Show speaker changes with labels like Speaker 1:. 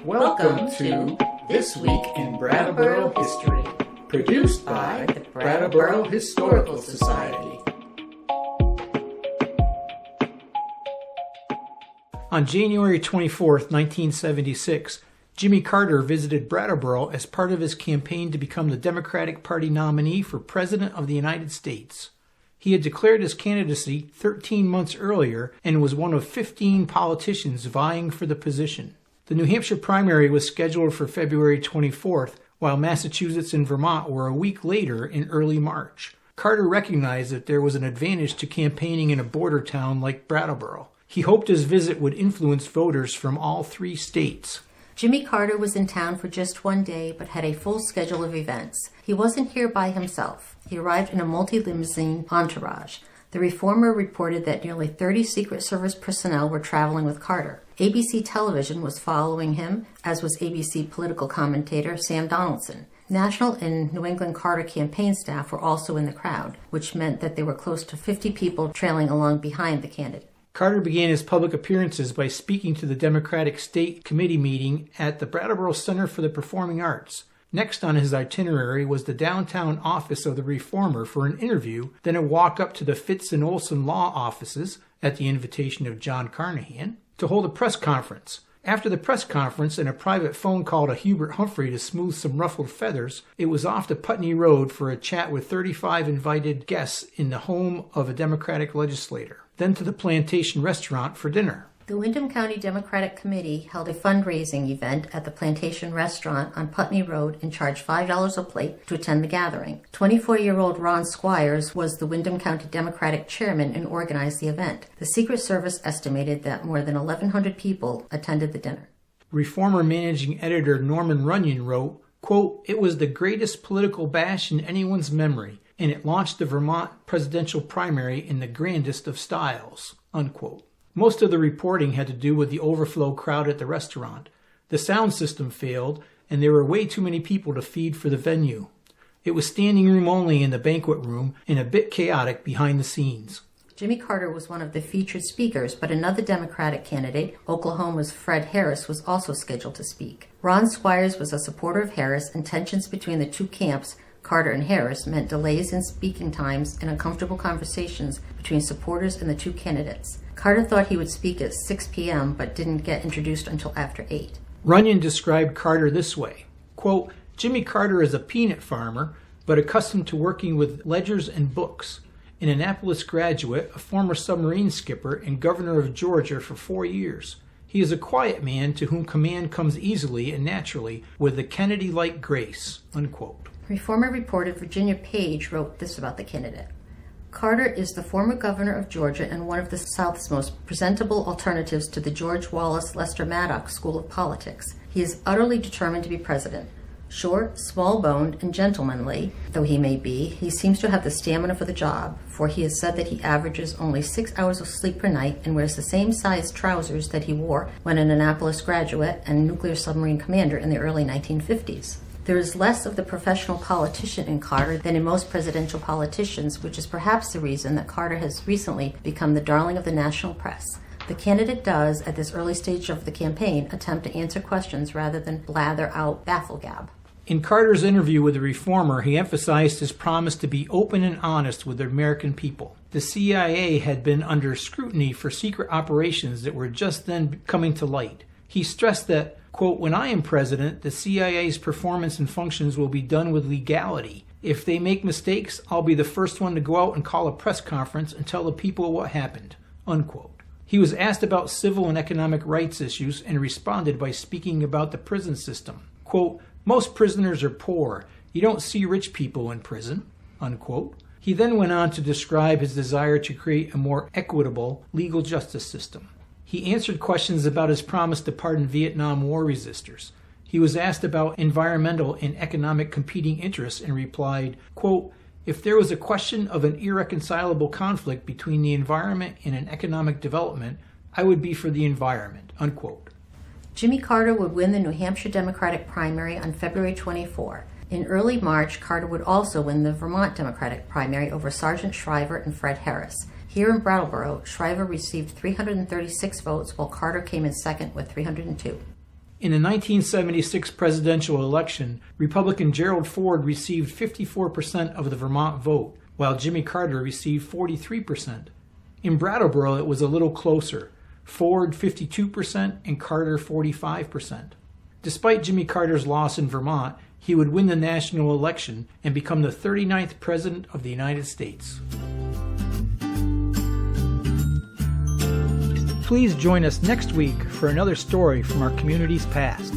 Speaker 1: Welcome to This Week in Brattleboro History, produced by the Brattleboro Historical Society.
Speaker 2: On January 24, 1976, Jimmy Carter visited Brattleboro as part of his campaign to become the Democratic Party nominee for President of the United States. He had declared his candidacy 13 months earlier and was one of 15 politicians vying for the position. The New Hampshire primary was scheduled for February 24th, while Massachusetts and Vermont were a week later in early March. Carter recognized that there was an advantage to campaigning in a border town like Brattleboro. He hoped his visit would influence voters from all three states.
Speaker 3: Jimmy Carter was in town for just one day, but had a full schedule of events. He wasn't here by himself. He arrived in a multi-limousine entourage. The Reformer reported that nearly 30 Secret Service personnel were traveling with Carter. ABC television was following him, as was ABC political commentator Sam Donaldson. National and New England Carter campaign staff were also in the crowd, which meant that there were close to 50 people trailing along behind the candidate.
Speaker 2: Carter began his public appearances by speaking to the Democratic State Committee meeting at the Brattleboro Center for the Performing Arts. Next on his itinerary was the downtown office of the Reformer for an interview, then a walk up to the Fitz and Olson law offices, at the invitation of John Carnahan, to hold a press conference. After the press conference and a private phone call to Hubert Humphrey to smooth some ruffled feathers, it was off to Putney Road for a chat with 35 invited guests in the home of a Democratic legislator, then to the Plantation Restaurant for dinner.
Speaker 3: The Windham County Democratic Committee held a fundraising event at the Plantation Restaurant on Putney Road and charged $5 a plate to attend the gathering. 24-year-old Ron Squires was the Windham County Democratic chairman and organized the event. The Secret Service estimated that more than 1,100 people attended the dinner.
Speaker 2: Reformer managing editor Norman Runyon wrote, quote, "It was the greatest political bash in anyone's memory, and it launched the Vermont presidential primary in the grandest of styles," unquote. Most of the reporting had to do with the overflow crowd at the restaurant. The sound system failed, and there were way too many people to feed for the venue. It was standing room only in the banquet room and a bit chaotic behind the scenes.
Speaker 3: Jimmy Carter was one of the featured speakers, but another Democratic candidate, Oklahoma's Fred Harris, was also scheduled to speak. Ron Squires was a supporter of Harris, and tensions between the two camps, Carter and Harris, meant delays in speaking times and uncomfortable conversations between supporters and the two candidates. Carter thought he would speak at 6 p.m., but didn't get introduced until after 8.
Speaker 2: Runyon described Carter this way, quote, "Jimmy Carter is a peanut farmer, but accustomed to working with ledgers and books. An Annapolis graduate, a former submarine skipper, and governor of Georgia for 4 years. He is a quiet man to whom command comes easily and naturally with a Kennedy-like grace," unquote.
Speaker 3: Reformer reporter Virginia Page wrote this about the candidate. Carter is the former governor of Georgia and one of the South's most presentable alternatives to the George Wallace Lester Maddox School of Politics. He is utterly determined to be president. Short, small-boned, and gentlemanly though he may be, he seems to have the stamina for the job, for he has said that he averages only 6 hours of sleep per night and wears the same size trousers that he wore when an Annapolis graduate and nuclear submarine commander in the early 1950s. There is less of the professional politician in Carter than in most presidential politicians, which is perhaps the reason that Carter has recently become the darling of the national press. The candidate does, at this early stage of the campaign, attempt to answer questions rather than blather out bafflegab.
Speaker 2: In Carter's interview with the Reformer, he emphasized his promise to be open and honest with the American people. The CIA had been under scrutiny for secret operations that were just then coming to light. He stressed that, quote, "When I am president, the CIA's performance and functions will be done with legality. If they make mistakes, I'll be the first one to go out and call a press conference and tell the people what happened," unquote. He was asked about civil and economic rights issues and responded by speaking about the prison system. Quote, "Most prisoners are poor. You don't see rich people in prison," unquote. He then went on to describe his desire to create a more equitable legal justice system. He answered questions about his promise to pardon Vietnam War resistors. He was asked about environmental and economic competing interests and replied, quote, "If there was a question of an irreconcilable conflict between the environment and an economic development, I would be for the environment," unquote.
Speaker 3: Jimmy Carter would win the New Hampshire Democratic primary on February 24. In early March, Carter would also win the Vermont Democratic primary over Sergeant Shriver and Fred Harris. Here in Brattleboro, Shriver received 336 votes, while Carter came in second with 302.
Speaker 2: In the 1976 presidential election, Republican Gerald Ford received 54% of the Vermont vote, while Jimmy Carter received 43%. In Brattleboro, it was a little closer. Ford 52% and Carter 45%. Despite Jimmy Carter's loss in Vermont, he would win the national election and become the 39th President of the United States. Please join us next week for another story from our community's past.